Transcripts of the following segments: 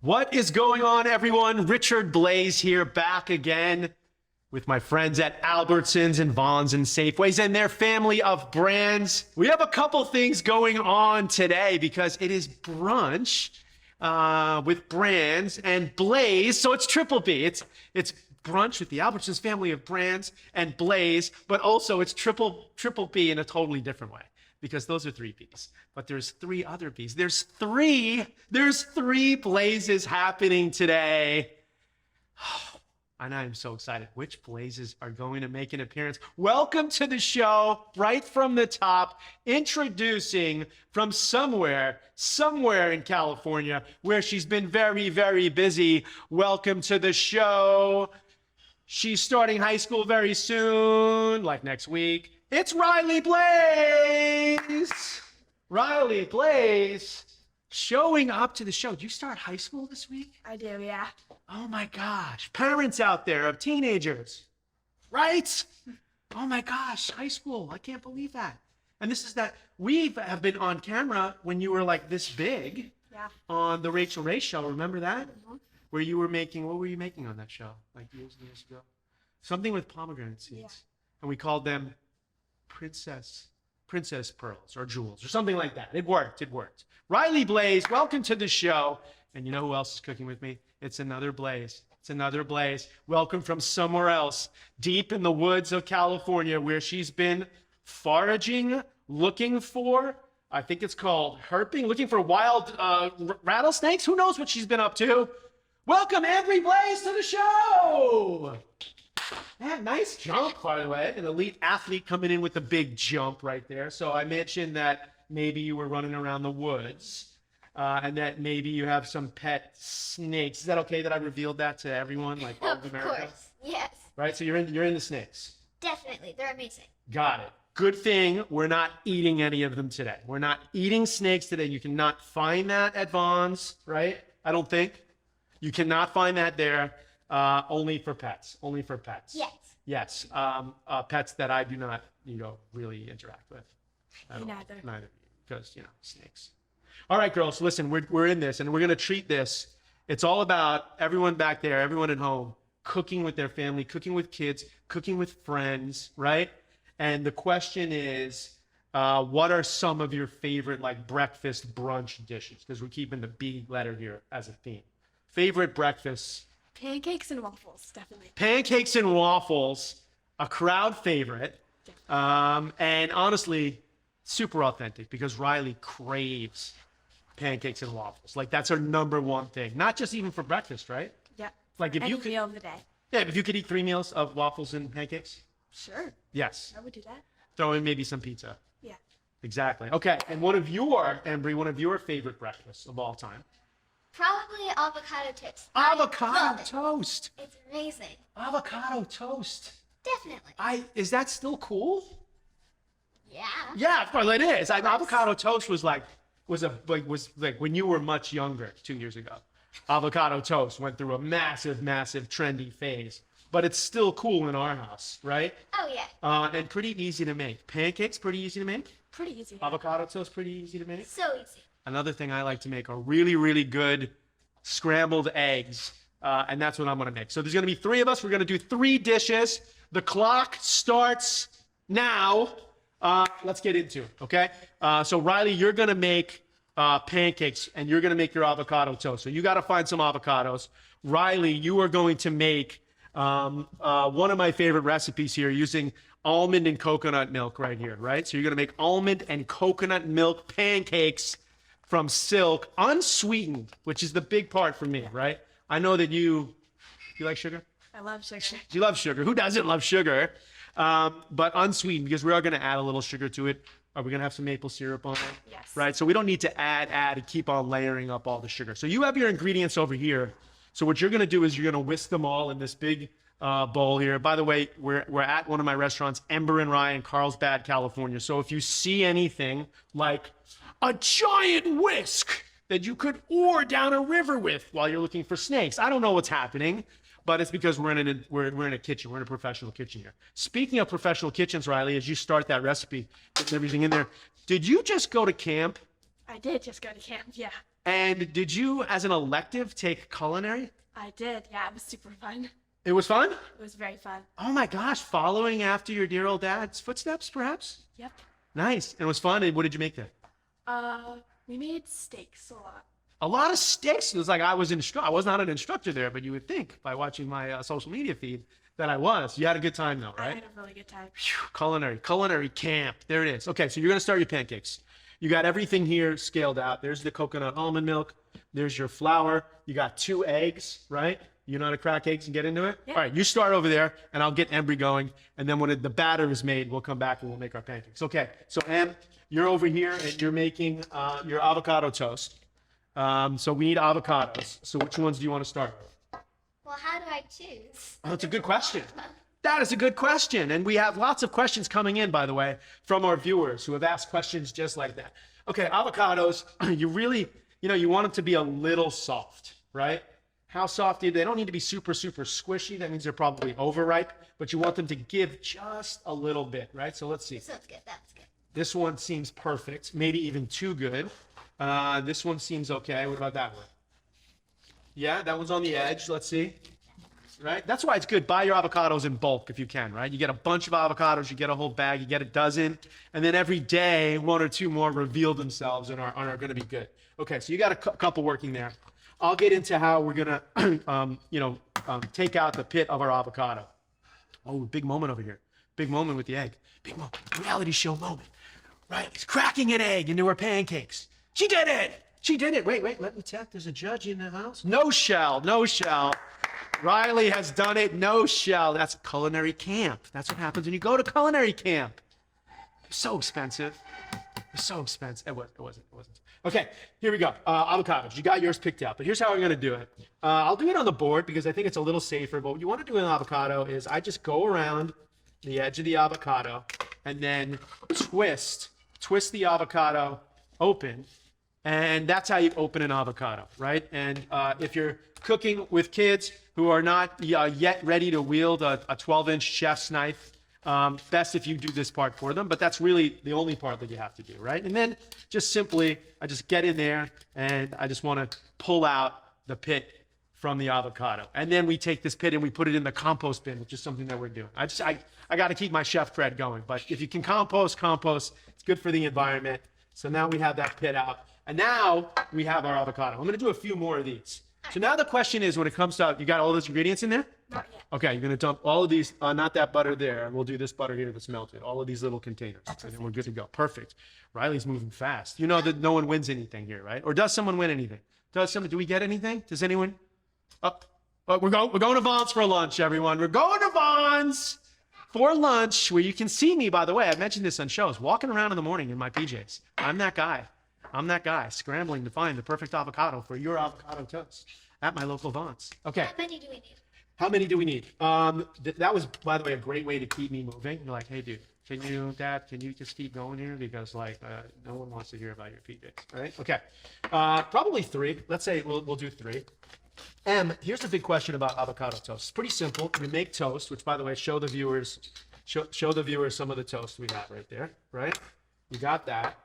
What is going on, everyone? Richard Blais here, back again with my friends at Albertsons and Vons and Safeways and their family of brands. We have a couple things going on today because it is brunch with brands and Blais, so it's triple B. It's brunch with the Albertsons family of brands and Blais, but also it's triple B in a totally different way, because those are three B's. But there's three other B's. There's three Blaises happening today. And I'm so excited. Which Blaises are going to make an appearance? Welcome to the show, right from the top, introducing from somewhere in California, where she's been very, very busy. Welcome to the show. She's starting high school very soon, like next week. It's Riley Blais! Riley Blais showing up to the show. Did you start high school this week? I do, yeah. Oh my gosh. Parents out there of teenagers, right? Oh my gosh, high school. I can't believe that. And this is that we have been on camera when you were like this big. Yeah. On the Rachel Ray show. Remember that? Mm-hmm. Where you were making, what were you making on that show? Like years and years ago? Something with pomegranate seeds. Yeah. And we called them princess pearls or jewels or something like that. It worked. Riley Blais, welcome to the show. And you know who else is cooking with me? It's another Blais. Welcome from somewhere else, deep in the woods of California, where she's been foraging, looking for, I think it's called herping, looking for wild rattlesnakes. Who knows what she's been up to? Welcome, Avery Blais, to the show. Yeah, nice jump, by the way. An elite athlete coming in with a big jump right there. So I mentioned that maybe you were running around the woods and that maybe you have some pet snakes. Is that okay that I revealed that to everyone, like all of America? Of course, yes. Right, so you're in the snakes. Definitely, they're amazing. Got it. Good thing we're not eating any of them today. We're not eating snakes today. You cannot find that at Vons, right? I don't think. You cannot find that there. Only for pets. Yes. Yes. Pets that I do not, really interact with. Neither. Because, snakes. All right, girls, listen, we're in this, and we're going to treat this. It's all about everyone back there, everyone at home, cooking with their family, cooking with kids, cooking with friends, right? And the question is, what are some of your favorite, like, breakfast brunch dishes? Because we're keeping the B letter here as a theme. Favorite breakfasts? Pancakes and waffles, definitely. Pancakes and waffles, a crowd favorite. And honestly, super authentic, because Riley craves pancakes and waffles. Like, that's her number one thing. Not just even for breakfast, right? Yeah. Like, if Any you could, meal of the day. yeah, if you could eat 3 meals of waffles and pancakes, Sure. yes. I would do that. Throw in maybe some pizza. Yeah. Exactly. Okay. And one of your favorite breakfasts of all time? Probably avocado toast. Avocado I love it. toast. It's amazing. Avocado toast. Definitely. Is that still cool? Yeah. Yeah, of course it is. Avocado toast was like when you were much younger 2 years ago. Avocado toast went through a massive trendy phase, but it's still cool in our house, right? Oh yeah. And pretty easy to make. Pancakes pretty easy to make. Pretty easy. Avocado toast pretty easy to make. So easy. Another thing I like to make are really, really good scrambled eggs. And that's what I'm going to make. So there's going to be 3 of us. We're going to do 3 dishes. The clock starts now. Let's get into it, okay? So Riley, you're going to make pancakes, and you're going to make your avocado toast. So you got to find some avocados. Riley, you are going to make one of my favorite recipes here using almond and coconut milk right here, right? So you're going to make almond and coconut milk pancakes from Silk, unsweetened, which is the big part for me, right? I know that you like sugar? I love sugar. You love sugar. Who doesn't love sugar? But unsweetened, because we are going to add a little sugar to it. Are we going to have some maple syrup on it? Yes. Right? So we don't need to add and keep on layering up all the sugar. So you have your ingredients over here. So what you're going to do is you're going to whisk them all in this big bowl here. By the way, we're at one of my restaurants, Ember and Rye in Carlsbad, California. So if you see anything like a giant whisk that you could oar down a river with while you're looking for snakes, I don't know what's happening, but it's because we're in a kitchen. We're in a professional kitchen here. Speaking of professional kitchens, Riley, as you start that recipe, get everything in there, did you just go to camp? I did just go to camp, yeah. And did you, as an elective, take culinary? I did. Yeah, it was super fun. It was fun? It was very fun. Oh my gosh, following after your dear old dad's footsteps, perhaps? Yep. Nice. And it was fun. And what did you make there? We made steaks a lot. A lot of steaks. It was like I was not an instructor there, but you would think by watching my social media feed that I was. You had a good time though, I right? had a really good time. Phew, culinary camp. There it is. Okay, so you're gonna start your pancakes. You got everything here scaled out. There's the coconut almond milk. There's your flour. You got 2 eggs, right? You know how to crack eggs and get into it? Yeah. All right, you start over there, and I'll get Embry going. And then when the batter is made, we'll come back and we'll make our pancakes. Okay, so Em, you're over here, and you're making your avocado toast. So we need avocados. So which ones do you want to start with? Well, how do I choose? Oh, that's a good question. That is a good question. And we have lots of questions coming in, by the way, from our viewers who have asked questions just like that. Okay, avocados, you really, you want them to be a little soft, right? How soft? They don't need to be super, super squishy. That means they're probably overripe, but you want them to give just a little bit, right? So let's see. This one's good. That's good. This one seems perfect, maybe even too good. This one seems okay. What about that one? Yeah, that one's on the edge. Let's see. Right? That's why it's good. Buy your avocados in bulk if you can, right? You get a bunch of avocados, you get a whole bag, you get a dozen, and then every day, 1 or 2 more reveal themselves and are going to be good. Okay, so you got a couple working there. I'll get into how we're going to, take out the pit of our avocado. Oh, big moment over here. Big moment with the egg. Big moment. Reality show moment. Right? He's cracking an egg into her pancakes. She did it! She did it. Wait, let me check. There's a judge in the house. No shell. Riley has done it. No shell. That's culinary camp. That's what happens when you go to culinary camp. It's so expensive. It's so expensive. It wasn't. Okay, here we go. Avocados. You got yours picked out, but here's how we're going to do it. I'll do it on the board because I think it's a little safer, but what you want to do with an avocado is I just go around the edge of the avocado and then twist the avocado open, and that's how you open an avocado, right? And if you're cooking with kids who are not yet ready to wield a 12-inch chef's knife, best if you do this part for them, but that's really the only part that you have to do, right? And then just simply, I just get in there and I just want to pull out the pit from the avocado. And then we take this pit and we put it in the compost bin, which is something that we're doing. I got to keep my chef cred going, but if you can compost, it's good for the environment. So now we have that pit out. And now we have our avocado. I'm going to do a few more of these. So now the question is, when it comes to, you got all those ingredients in there? Not yet. Okay, you're going to dump all of these, not that butter there. We'll do this butter here that's melted. All of these little containers. And then we're good to go. Perfect. Riley's moving fast. You know that no one wins anything here, right? Or does someone win anything? Do we get anything? Does anyone? We're going to Vaughn's for lunch, everyone. We're going to Vaughn's for lunch, where you can see me, by the way. I've mentioned this on shows, walking around in the morning in my PJs. I'm that guy scrambling to find the perfect avocado for your avocado toast at my local Vaughn's. Okay. How many do we need? That was, by the way, a great way to keep me moving. You're like, hey, dude, Dad, can you just keep going here? Because, no one wants to hear about your PJs, right? Okay. Probably 3. Let's say we'll do 3. Here's the big question about avocado toast. It's pretty simple. You make toast, which, by the way, show the viewers some of the toast we have right there, right? You got that.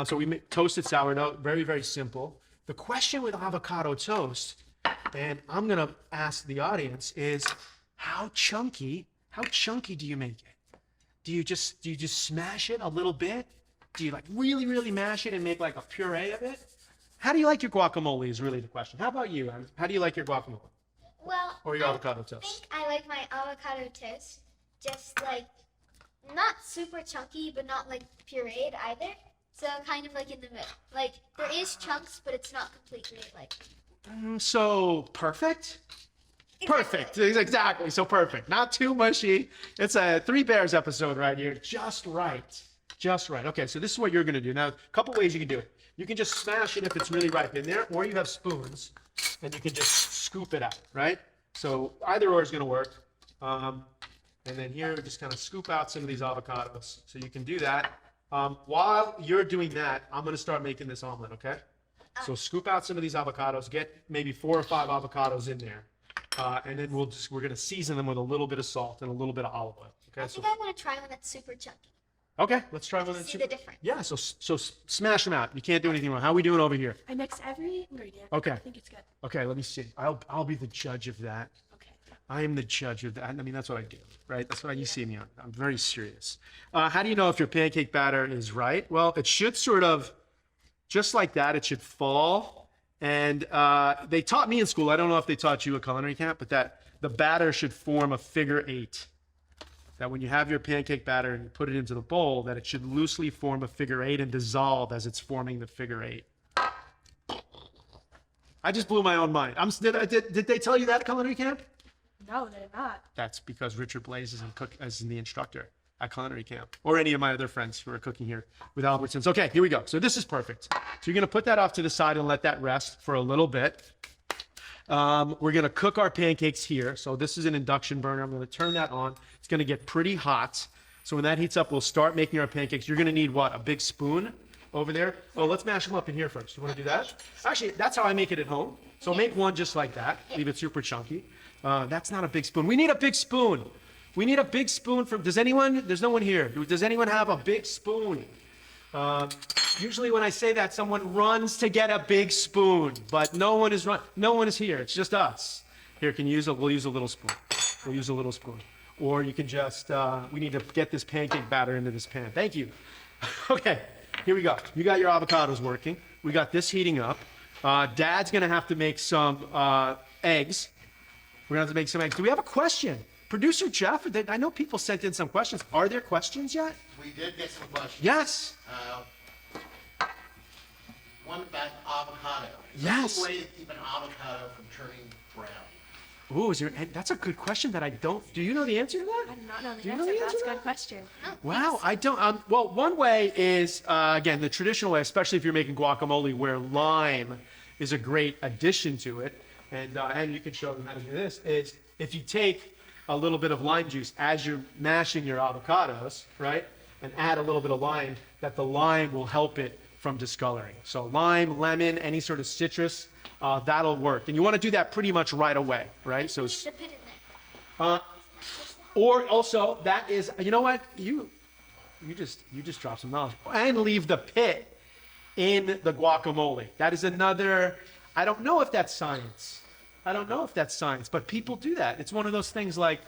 So we make toasted sourdough, very, very simple. The question with avocado toast, and I'm going to ask the audience, is how chunky do you make it? Do you just smash it a little bit? Do you really, really mash it and make like a puree of it? How do you like your guacamole is really the question. How about you, Em? How do you like your guacamole? Well, Or your avocado toast? I think I like my avocado toast just not super chunky, but not pureed either. So kind of in the middle. There is chunks, but it's not completely So perfect? Perfect. Exactly. So perfect. Not too mushy. It's a 3 Bears episode right here. Just right. Okay, so this is what you're going to do. Now, a couple ways you can do it. You can just smash it if it's really ripe in there, or you have spoons, and you can just scoop it out, right? So either or is going to work. And then here, just kind of scoop out some of these avocados. So you can do that. While you're doing that, I'm going to start making this omelet, okay? So scoop out some of these avocados, get maybe 4 or 5 avocados in there. And then we're going to season them with a little bit of salt and a little bit of olive oil. Okay, I think I want to try one that's super chunky. Okay, let's try one. See the difference. Yeah, so smash them out. You can't do anything wrong. How are we doing over here? I mix every ingredient. Okay. I think it's good. Okay, let me see. I'll be the judge of that. Okay. I am the judge of that. I mean, that's what I do, right? That's what you see me on. I'm very serious. How do you know if your pancake batter is right? Well, it should sort of, just like that, it should fall. And they taught me in school, I don't know if they taught you at culinary camp, but that the batter should form a figure 8. That when you have your pancake batter and you put it into the bowl, that it should loosely form a figure 8 and dissolve as it's forming the figure 8. I just blew my own mind. Did they tell you that at culinary camp? No, they're not. That's because Richard Blais is the instructor at culinary camp, or any of my other friends who are cooking here with Albertsons. Okay, here we go. So this is perfect. So you're gonna put that off to the side and let that rest for a little bit. We're gonna cook our pancakes here. So this is an induction burner. I'm gonna turn that on. It's gonna get pretty hot. So when that heats up, we'll start making our pancakes. You're gonna need what? A big spoon over there? Oh, let's mash them up in here first. You wanna do that? Actually, that's how I make it at home. So make one just like that. Leave it super chunky. That's not a big spoon. We need a big spoon. We need a big spoon from, there's no one here. Does anyone have a big spoon? Usually when I say that, someone runs to get a big spoon, but no one is here. It's just us. Here, we'll use a little spoon. We'll use a little spoon. Or you can just, we need to get this pancake batter into this pan. Thank you. Okay, here we go. You got your avocados working. We got this heating up. Dad's gonna have to make some eggs. We're gonna have to make some eggs. Do we have a question? Producer Jeff, I know people sent in some questions. Are there questions yet? We did get some questions. Yes. One about avocado. Yes. What's the way to keep an avocado from turning brown? Ooh, that's a good question that I don't, do you know the answer to that? I do not know the Do you answer. know the That's answer a to good that? question. Wow, I don't, well, one way is, again, the traditional way, especially if you're making guacamole, where lime is a great addition to it, and you can show them how to do this, is if you take a little bit of lime juice as you're mashing your avocados, right? And add a little bit of lime, that the lime will help it from discoloring. So lime, lemon, any sort of citrus, that'll work. And you want to do that pretty much right away, right? So, Put it in there. or also that is, you know what? You just dropped some knowledge. And leave the pit in the guacamole. That is another, I don't know if that's science. But people do that. It's one of those things like,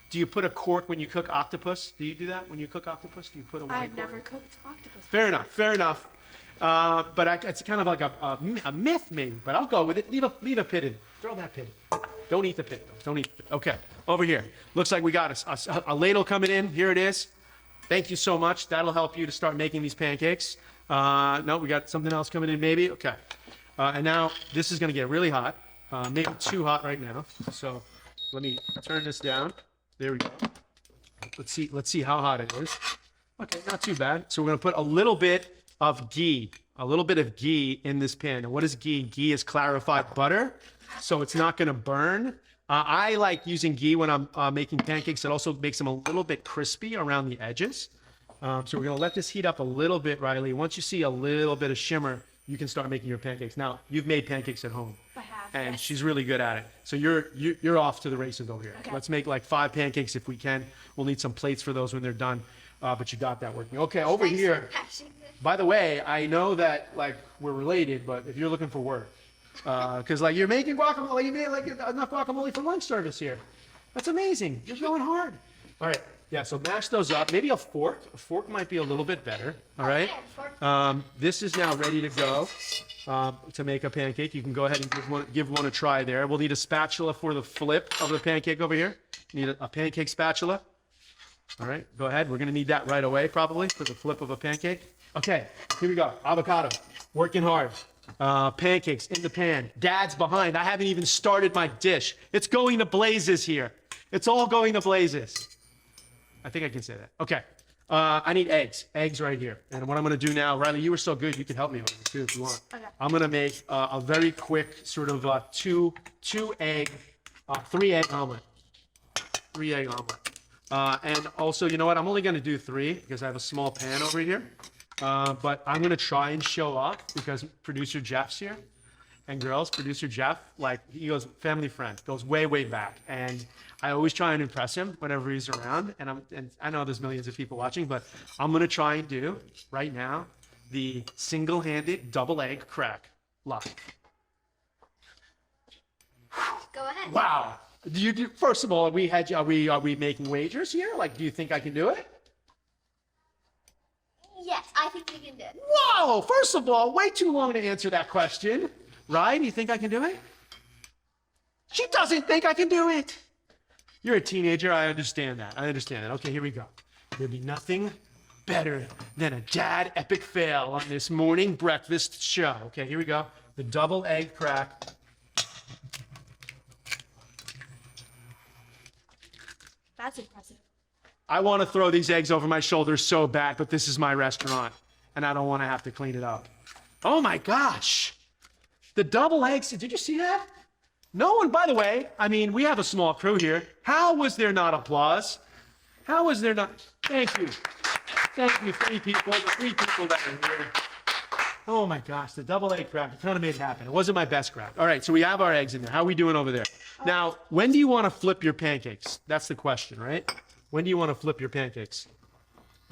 do you put a cork when you cook octopus? Do you do that when you cook octopus? Do you put a white I've cork? never cooked octopus. Fair enough. But it's kind of like a myth maybe, but I'll go with it. Leave a pit in. Throw that pit in. Don't eat the pit though. Don't eat the pit. Okay, over here. Looks like we got a ladle coming in. Here it is. Thank you so much. That'll help you to start making these pancakes. No, we got something else coming in maybe. Okay. And now this is gonna get really hot. Maybe too hot right now. So let me turn this down. There we go. Let's see how hot it is. Okay, not too bad. So we're gonna put a little bit of ghee in this pan. And what is ghee? Ghee is clarified butter, so it's not gonna burn. I like using ghee when I'm making pancakes. It also makes them a little bit crispy around the edges. So we're gonna let this heat up a little bit, Riley. Once you see a little bit of shimmer, you can start making your pancakes. Now, you've made pancakes at home. I have. And yes. she's really good at it. So you're off to the races over here. Okay. Let's make like 5 pancakes if we can. We'll need some plates for those when they're done. But you got that working. Okay, over Thanks for here. passing the- By the way, I know that like we're related, but if you're looking for work, because like you're making guacamole, you made like enough guacamole for lunch service here. That's amazing. You're going hard. All right. Yeah. So mash those up. Maybe a fork. A fork might be a little bit better. All right. This is now ready to go. To make a pancake, you can go ahead and give one a try there. We'll need a spatula for the flip of the pancake over here. You need a pancake spatula. All right, go ahead. We're gonna need that right away probably for the flip of a pancake. Okay, here we go. Avocado, working hard. Pancakes in the pan. Dad's behind. I haven't even started my dish. It's going to blazes here. It's all going to blazes. I think I can say that. Okay. I need eggs. Eggs right here. And what I'm going to do now, Riley, you were so good, you can help me with this too if you want. Okay. I'm going to make a very quick sort of 3 egg omelet. 3 egg omelet. And also, you know what? I'm only going to do 3 because I have a small pan over here. But I'm going to try and show off because producer Jeff's here. and girls, producer Jeff, like he goes family friend, goes way, way back. And I always try and impress him whenever he's around. And I know there's millions of people watching, but I'm gonna try and do right now the single-handed double egg crack live. Go ahead. Wow. First of all, are we making wagers here? Like, do you think I can do it? Yes, I think we can do it. Whoa! First of all, way too long to answer that question. Right? You think I can do it? She doesn't think I can do it. You're a teenager. I understand that. Okay, here we go. There'd be nothing better than a dad epic fail on this morning breakfast show. Okay, here we go. The double egg crack. That's impressive. I want to throw these eggs over my shoulders so bad, but this is my restaurant, and I don't want to have to clean it up. Oh my gosh. The double eggs, did you see that? No one, by the way, I mean, we have a small crew here. How was there not applause? How was there not? Thank you. Thank you, three people, the three people that are here. Oh my gosh, the double egg crack, I kind of made it happen. It wasn't my best crack. All right, so we have our eggs in there. How are we doing over there? Now, when do you want to flip your pancakes? That's the question, right? When do you want to flip your pancakes?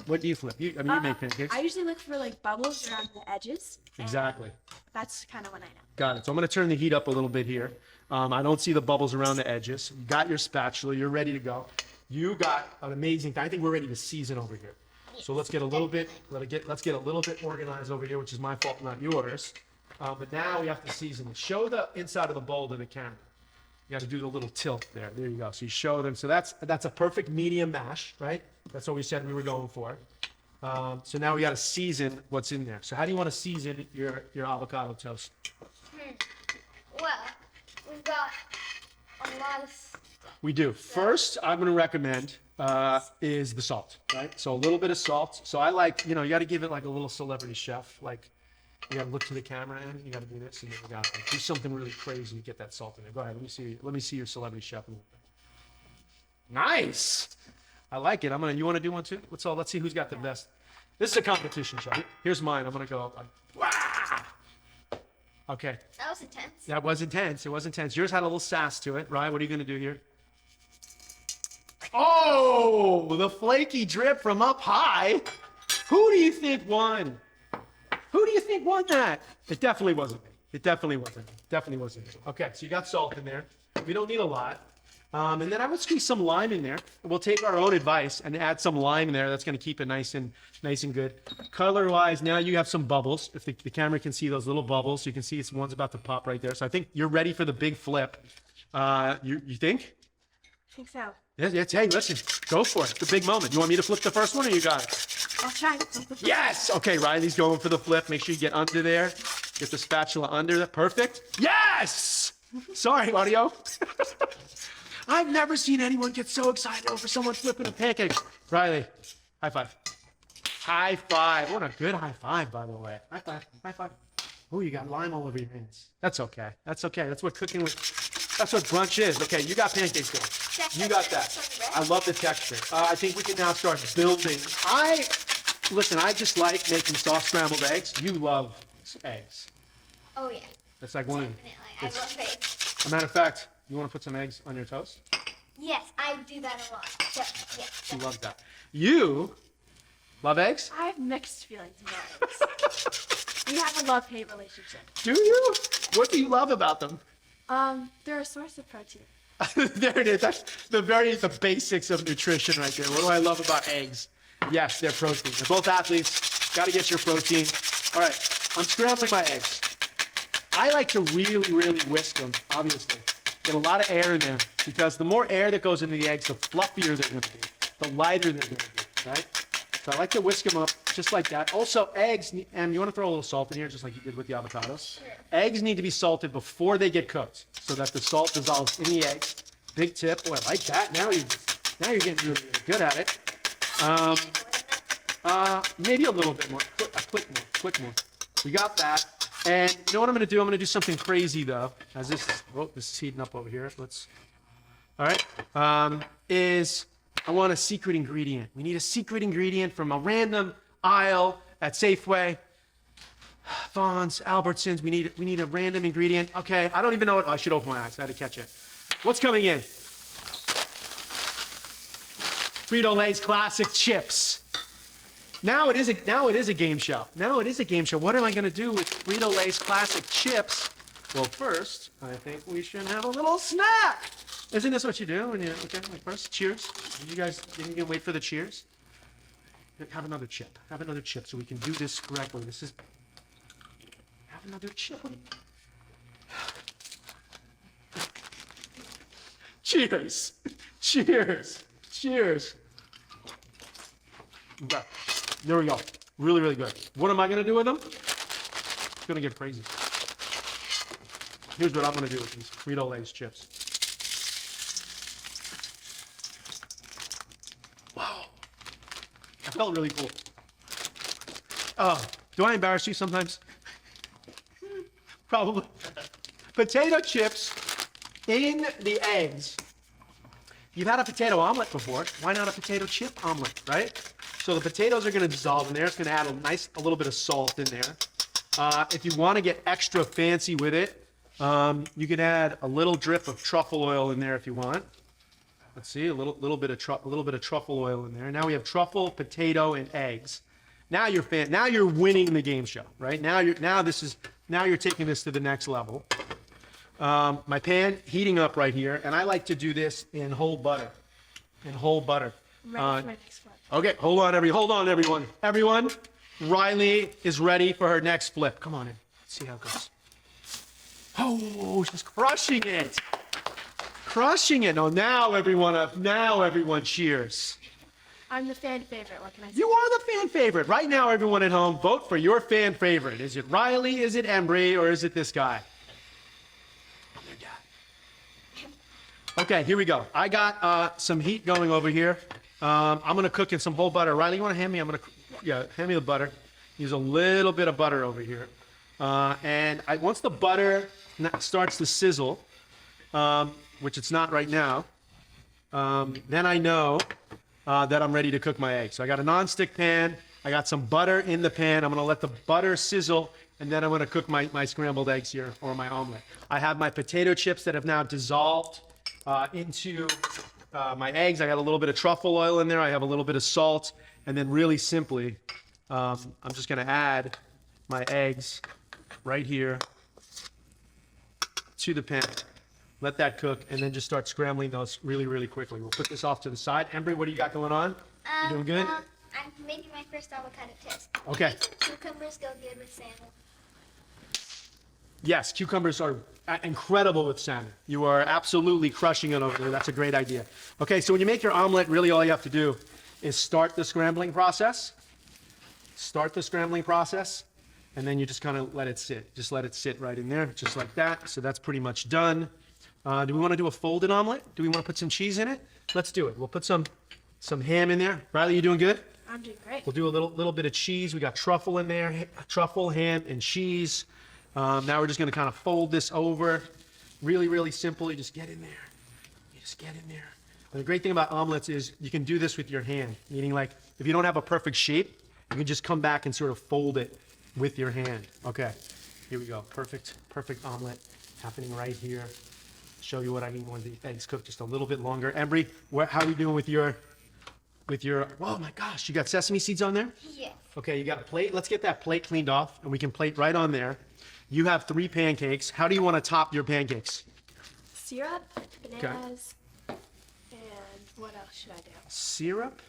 What do you flip? You make pancakes. I usually look for like bubbles around the edges. Exactly. That's kind of when I know. Got it. So I'm going to turn the heat up a little bit here. I don't see the bubbles around the edges. You got your spatula. You're ready to go. You got an amazing thing. I think we're ready to season over here. So let's get a little bit. Let's get a little bit organized over here, which is my fault, not yours. But now we have to season it. Show the inside of the bowl to the camera. You got to do the little tilt there. There you go. So you show them. So that's a perfect medium mash, right? That's what we said we were going for. So now we got to season what's in there. So how do you want to season your avocado toast? Well, we've got a lot of stuff. We do. First, I'm going to recommend is the salt, right? So a little bit of salt. So I like, you got to give it like a little celebrity chef. Like, you got to look to the camera and you got to do this, and then you got to do something really crazy to get that salt in there. Go ahead. Let me see your celebrity chef. Nice. I like it. You want to do one too? Let's see who's got the best. This is a competition show. Here's mine. I'm going to go. Okay. That was intense. That was intense. It was intense. Yours had a little sass to it. Ryan, what are you going to do here? Oh, the flaky drip from up high. Who do you think won? Who do you think won that? It definitely wasn't me. It definitely wasn't me. Definitely wasn't me. Okay, so you got salt in there. We don't need a lot. And then I would squeeze some lime in there. We'll take our own advice and add some lime in there. That's going to keep it nice and good. Color-wise, now you have some bubbles. If the camera can see those little bubbles, you can see one's about to pop right there. So I think you're ready for the big flip. You think? I think so. Yes. Hey, listen, go for it. It's a big moment. You want me to flip the first one, or you got it? I'll try. Yes. Okay, Riley's going for the flip. Make sure you get under there. Get the spatula under there. Perfect. Yes. Sorry, audio. I've never seen anyone get so excited over someone flipping a pancake. Riley, high five. High five. What a good high five, by the way. High five. High five. Oh, you got lime all over your hands. That's okay. That's okay. That's what cooking with. That's what brunch is. Okay, you got pancakes going. You got that. I love the texture. I think we can now start building. I just like making soft scrambled eggs. You love eggs. Oh yeah. That's like one of Definitely. I love eggs. a matter of fact, you want to put some eggs on your toast? Yes, I do that a lot. So, yeah. She loves that. You love eggs? I have mixed feelings about eggs. We have a love-hate relationship. Do you? What do you love about them? They're a source of protein. There it is. That's the basics of nutrition right there. What do I love about eggs? Yes, they're protein. They're both athletes. Got to get your protein. All right, I'm scrambling my eggs. I like to really, really whisk them, obviously. Get a lot of air in there, because the more air that goes into the eggs, the fluffier they're going to be, the lighter they're going to be, right? So I like to whisk them up just like that. Also, eggs, and you want to throw a little salt in here, just like you did with the avocados. Sure. Eggs need to be salted before they get cooked, so that the salt dissolves in the eggs. Big tip. Oh, I like that. Now you're getting really, really good at it. Maybe a little bit more. Click more. We got that. And you know what I'm going to do? I'm going to do something crazy, though. As this is heating up over here. All right. I want a secret ingredient. We need a secret ingredient from a random aisle at Safeway. Fonz, Albertsons. We need a random ingredient. Okay, I don't even know what. I should open my eyes. I had to catch it. What's coming in? Frito-Lay's classic chips. Now it is a game show. Now it is a game show. What am I going to do with Frito-Lay's classic chips? Well, first, I think we should have a little snack. Isn't this what you do? When you, okay, like first, cheers. You guys, you can wait for the cheers. Have another chip. Have another chip so we can do this correctly. This is. Have another chip. Cheers. Cheers. Cheers. Okay. There we go. Really, really good. What am I going to do with them? It's going to get crazy. Here's what I'm going to do with these Frito-Lay's chips. Wow. That felt really cool. Do I embarrass you sometimes? Probably. Potato chips in the eggs. You've had a potato omelet before. Why not a potato chip omelet, right? So the potatoes are going to dissolve in there. It's going to add a little bit of salt in there. If you want to get extra fancy with it, you could add a little drip of truffle oil in there if you want. Let's see, a little bit of truffle oil in there. Now we have truffle, potato, and eggs. Now you're winning the game show, right? Now you're taking this to the next level. My pan heating up right here, and I like to do this in whole butter. Ready for my next flip. Okay, hold on, everyone. Everyone, Riley is ready for her next flip. Come on in. Let's see how it goes. Oh, she's crushing it. Crushing it. Oh, now everyone cheers. I'm the fan favorite. What can I say? You are the fan favorite. Right now, everyone at home, vote for your fan favorite. Is it Riley, is it Embry, or is it this guy? Okay, here we go. I got some heat going over here. I'm gonna cook in some whole butter. Riley, you wanna hand me? Hand me the butter. Use a little bit of butter over here. Once the butter starts to sizzle, which it's not right now, then I know that I'm ready to cook my eggs. So I got a nonstick pan. I got some butter in the pan. I'm gonna let the butter sizzle, and then I'm gonna cook my scrambled eggs here, or my omelet. I have my potato chips that have now dissolved into my eggs. I got a little bit of truffle oil in there. I have a little bit of salt. And then really simply, I'm just going to add my eggs right here to the pan. Let that cook, and then just start scrambling those really, really quickly. We'll put this off to the side. Embry, what do you got going on? You doing good? I'm making my first avocado toast. Okay. Cucumbers go good with salmon. Yes, cucumbers are incredible with salmon. You are absolutely crushing it over there. That's a great idea. Okay, so when you make your omelet, really all you have to do is start the scrambling process. And then you just kind of let it sit. Just let it sit right in there, just like that. So that's pretty much done. Do we want to do a folded omelet? Do we want to put some cheese in it? Let's do it. We'll put some ham in there. Riley, you doing good? I'm doing great. We'll do a little bit of cheese. We got truffle in there, truffle, ham, and cheese. Now we're just going to kind of fold this over. Really, really simple. You just get in there. And the great thing about omelets is you can do this with your hand. Meaning, like, if you don't have a perfect shape, you can just come back and sort of fold it with your hand. Okay, here we go. Perfect omelet happening right here. Show you what I mean when the eggs cook just a little bit longer. Embry, how are you doing with your? Oh my gosh, you got sesame seeds on there? Yes. Okay, you got a plate. Let's get that plate cleaned off, and we can plate right on there. You have 3 pancakes. How do you want to top your pancakes? Syrup, bananas, and what else should I do? Syrup,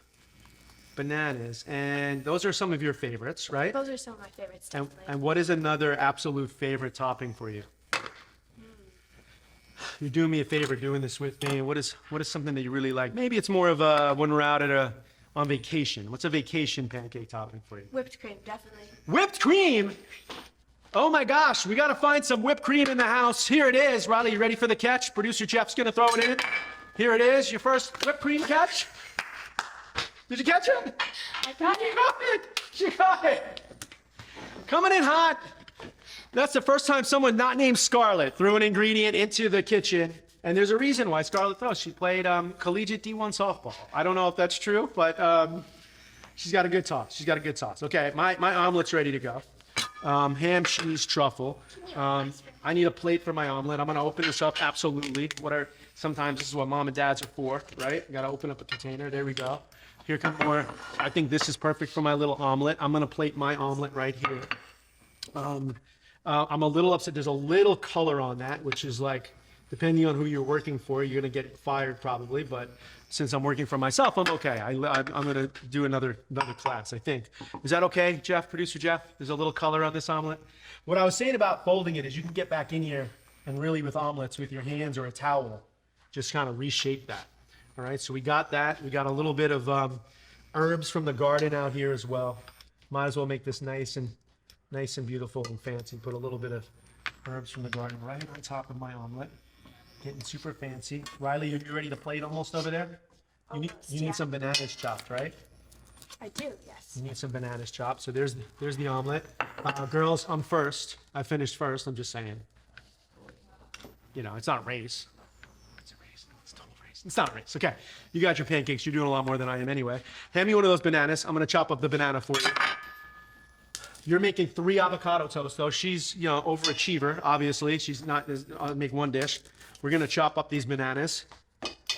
bananas, and those are some of your favorites, right? Those are some of my favorites, And, definitely. and what is another absolute favorite topping for you? You're doing me a favor doing this with me. What is something that you really like? Maybe it's more of when we're out on vacation. What's a vacation pancake topping for you? Whipped cream, definitely. Whipped cream? Oh my gosh, we gotta find some whipped cream in the house. Here it is. Riley, you ready for the catch? Producer Jeff's gonna throw it in. Here it is, your first whipped cream catch. Did you catch it? I got it. She got it. Coming in hot. That's the first time someone not named Scarlett threw an ingredient into the kitchen. And there's a reason why Scarlett throws. She played collegiate D1 softball. I don't know if that's true, but she's got a good toss. Okay, my omelet's ready to go. ham, cheese, truffle. I need a plate for my omelet. I'm gonna open this up, absolutely. Sometimes this is what mom and dads are for, right? You gotta open up a container, there we go. Here come more. I think this is perfect for my little omelet. I'm gonna plate my omelet right here. I'm a little upset, there's a little color on that, which is like, depending on who you're working for, you're gonna get fired probably, but since I'm working for myself, I'm okay. I'm gonna do another class, I think. Is that okay, Jeff, producer Jeff? There's a little color on this omelet. What I was saying about folding it is you can get back in here and really with omelets with your hands or a towel, just kind of reshape that. All right, so we got that. We got a little bit of herbs from the garden out here as well. Might as well make this nice and beautiful and fancy. Put a little bit of herbs from the garden right on top of my omelet. Getting super fancy. Riley, you ready to plate almost over there? You need some bananas chopped, right? I do, yes. You need some bananas chopped. So there's the omelet. Girls, I'm first. I finished first. I'm just saying. You know, it's not a race. It's a race. It's a total race. It's not a race. Okay. You got your pancakes. You're doing a lot more than I am anyway. Hand me one of those bananas. I'm going to chop up the banana for you. You're making 3 avocado toast, though. She's, overachiever, obviously. She's not, I'll make one dish. We're going to chop up these bananas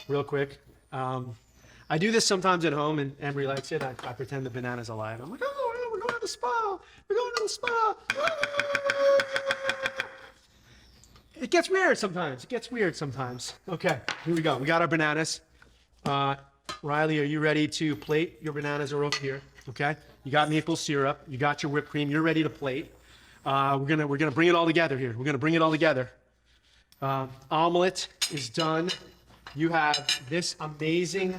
real quick. I do this sometimes at home, and Emery likes it. I pretend the banana's alive. I'm like, oh, we're going to the spa. We're going to the spa. It gets weird sometimes. Okay, here we go. We got our bananas. Riley, are you ready to plate? Your bananas are over here, okay? You got maple syrup. You got your whipped cream. You're ready to plate. We're gonna bring it all together here. We're gonna bring it all together. Omelet is done. You have this amazing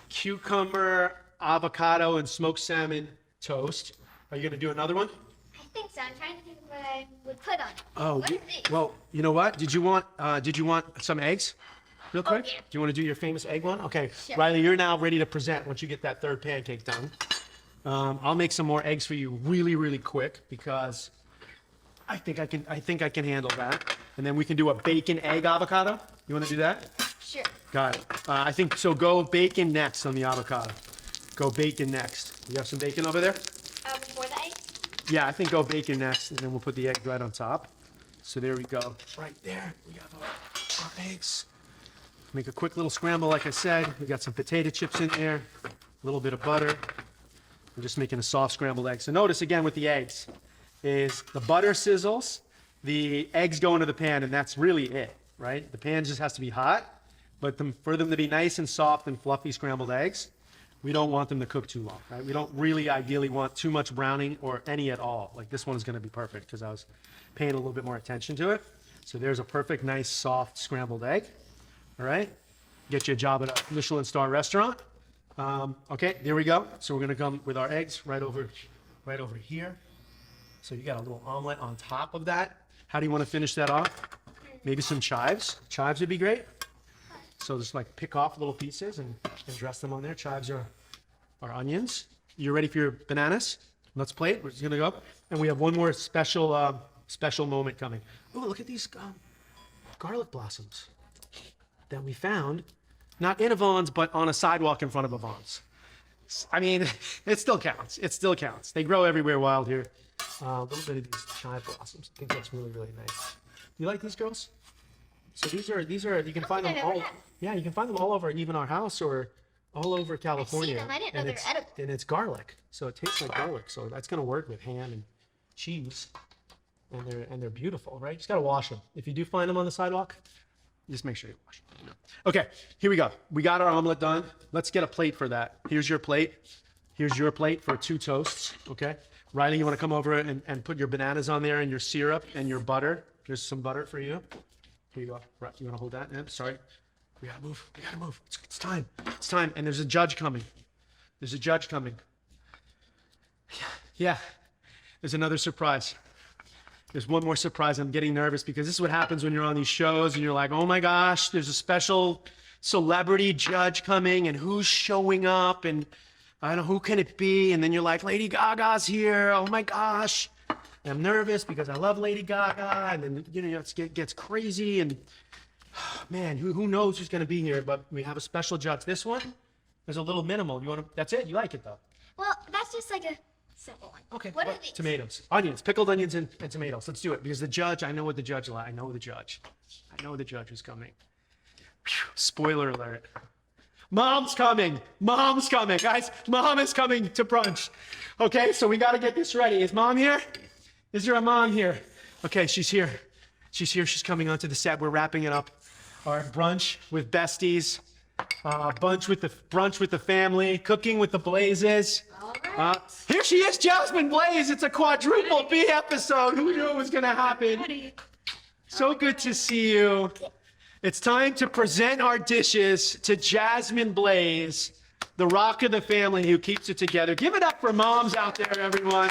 cucumber, avocado, and smoked salmon toast. Are you gonna do another one? I think so. I'm trying to think of what I would put on it. Oh, What is this? well, you know what? Did you want some eggs? Real quick? yeah. Do you want to do your famous egg one? Okay, Sure. Riley, you're now ready to present once you get that third pancake done. I'll make some more eggs for you really, really quick because I think I can handle that. And then we can do a bacon egg avocado. You want to do that? Sure. Got it. I think so. Go bacon next on the avocado. Go bacon next. You have some bacon over there? Before the egg? Yeah, I think go bacon next, and then we'll put the egg right on top. So there we go. Right there, we have our eggs. Make a quick little scramble, like I said. We got some potato chips in there, a little bit of butter. We're just making a soft scrambled egg. So notice again with the eggs is the butter sizzles, the eggs go into the pan, and that's really it, right? The pan just has to be hot, but for them to be nice and soft and fluffy scrambled eggs, we don't want them to cook too long, right? We don't really ideally want too much browning or any at all. Like this one is gonna be perfect because I was paying a little bit more attention to it. So there's a perfect, nice, soft scrambled egg, all right? Get you a job at a Michelin star restaurant. Okay, there we go. So we're gonna come with our eggs right over here. So you got a little omelet on top of that. How do you want to finish that off? Maybe some chives. Chives would be great. So just like pick off little pieces and dress them on there. Chives are onions. You ready for your bananas? Let's plate. We're just gonna go. And we have one more special moment coming. Oh, look at these garlic blossoms that we found. Not in a Vons, but on a sidewalk in front of a Vons. I mean, it still counts. It still counts. They grow everywhere wild here. A little bit of these chive blossoms. I think that's really, really nice. You like these, girls? So these are you can find them all. Yeah, you can find them all over even our house or all over California. them. I didn't know And they were edible. And it's garlic, so it tastes like garlic. So that's gonna work with ham and cheese, and they're beautiful, right? Just gotta wash them. If you do find them on the sidewalk, just make sure you wash them. Okay, here we go. We got our omelet done. Let's get a plate for that. Here's your plate. Here's your plate for 2 toasts, okay? Riley, you wanna come over and put your bananas on there and your syrup and your butter. Here's some butter for you. Here you go. Right, you wanna hold that? Sorry. We gotta move. We gotta move. It's time. It's time. And there's a judge coming. There's a judge coming. Yeah. There's another surprise. There's one more surprise. I'm getting nervous because this is what happens when you're on these shows and you're like, oh my gosh, there's a special celebrity judge coming and who's showing up and I don't know, who can it be? And then you're like, Lady Gaga's here. Oh my gosh. And I'm nervous because I love Lady Gaga. And then, it gets crazy. And man, who knows who's going to be here? But we have a special judge. This one is a little minimal. That's it? You like it though? Well, that's just like a simple one. Okay. What well, are these? tomatoes, onions, pickled onions, and tomatoes. Let's do it because the judge. I know what the judge. I know the judge. I know the judge is coming. Phew, spoiler alert. Mom's coming. Mom's coming, guys. Mom is coming to brunch. Okay, so we got to get this ready. Is Mom here? Is there a mom here? Okay, she's here. She's here. She's coming onto the set. We're wrapping it up. Our brunch with besties. Brunch with the family. Cooking with the Blaises. All right. Here she is, Jasmine Blais. It's a quadruple B episode. Who knew it was going to happen? Ready. So good to see you. It's time to present our dishes to Jasmine Blais, the rock of the family who keeps it together. Give it up for moms out there, everyone.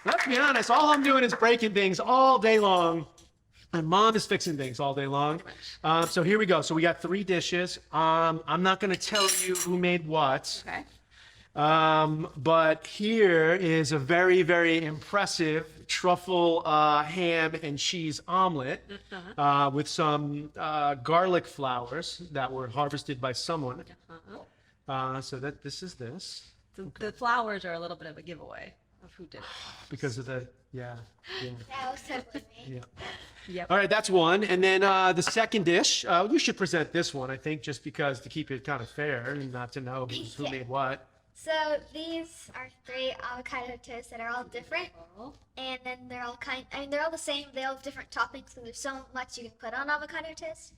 Let's be honest, all I'm doing is breaking things all day long. And Mom is fixing things all day long. So here we go. So we got 3 dishes. I'm not going to tell you who made what. Okay. But here is a very, very impressive truffle ham and cheese omelet with some garlic flowers that were harvested by someone. So this is this The flowers are a little bit of a giveaway of who did it. because of the yeah. That was totally me. Yeah. Yep. All right, that's one. And then the second dish, you should present this one, I think, just because to keep it kind of fair and not to know who made what. So these are 3 avocado toasts that are all different, and then they're all they're all the same. They all have different toppings, so there's so much you can put on avocado toast,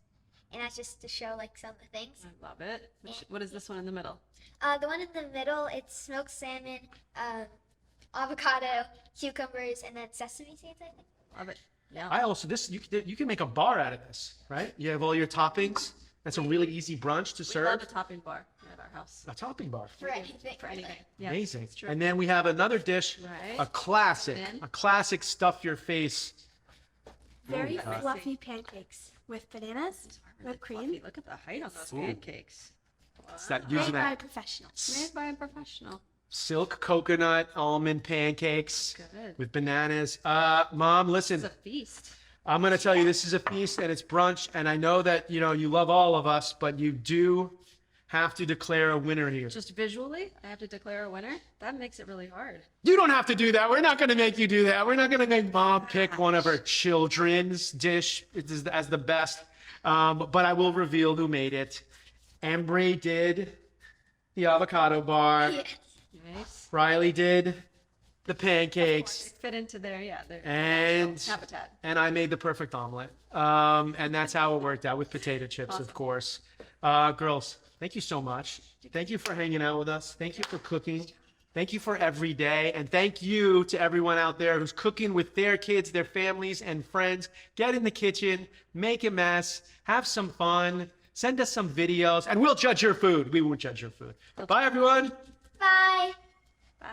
and that's just to show like some of the things. I love it. What is this one in the middle? The one in the middle, it's smoked salmon, avocado, cucumbers, and then sesame seeds, I think. Love it. Yeah. I also you can make a bar out of this, right? You have all your toppings. That's a really easy brunch to We serve. love a topping bar at our house. A topping bar. For anything. For anything. Yeah. Amazing. It's true. And then we have another dish, Right. a classic stuff your face. Very God. fluffy pancakes with bananas, whipped cream, Fluffy. Look at the height on those pancakes. It's that made using by that professionals. Made by a professional. silk coconut almond pancakes Good. with bananas. Mom, It's listen, a feast. I'm going to tell you this is a feast and it's brunch, and I know that you love all of us, but you do have to declare a winner here. Just visually, I have to declare a winner. That makes it really hard. You don't have to do that. We're not going to make you do that. We're not going to make Mom pick one of her children's dish as the best. But I will reveal who made it. Embry did the avocado bar. Yeah. Nice. Riley did the pancakes. Fit into their And habitat. I made the perfect omelet. And that's how it worked out with potato chips, of course. Girls, thank you so much. Thank you for hanging out with us. Thank you for cooking. Thank you for every day. And thank you to everyone out there who's cooking with their kids, their families, and friends. Get in the kitchen, make a mess, have some fun, send us some videos, and we'll judge your food. We won't judge your food. Bye, everyone. Bye. Bye.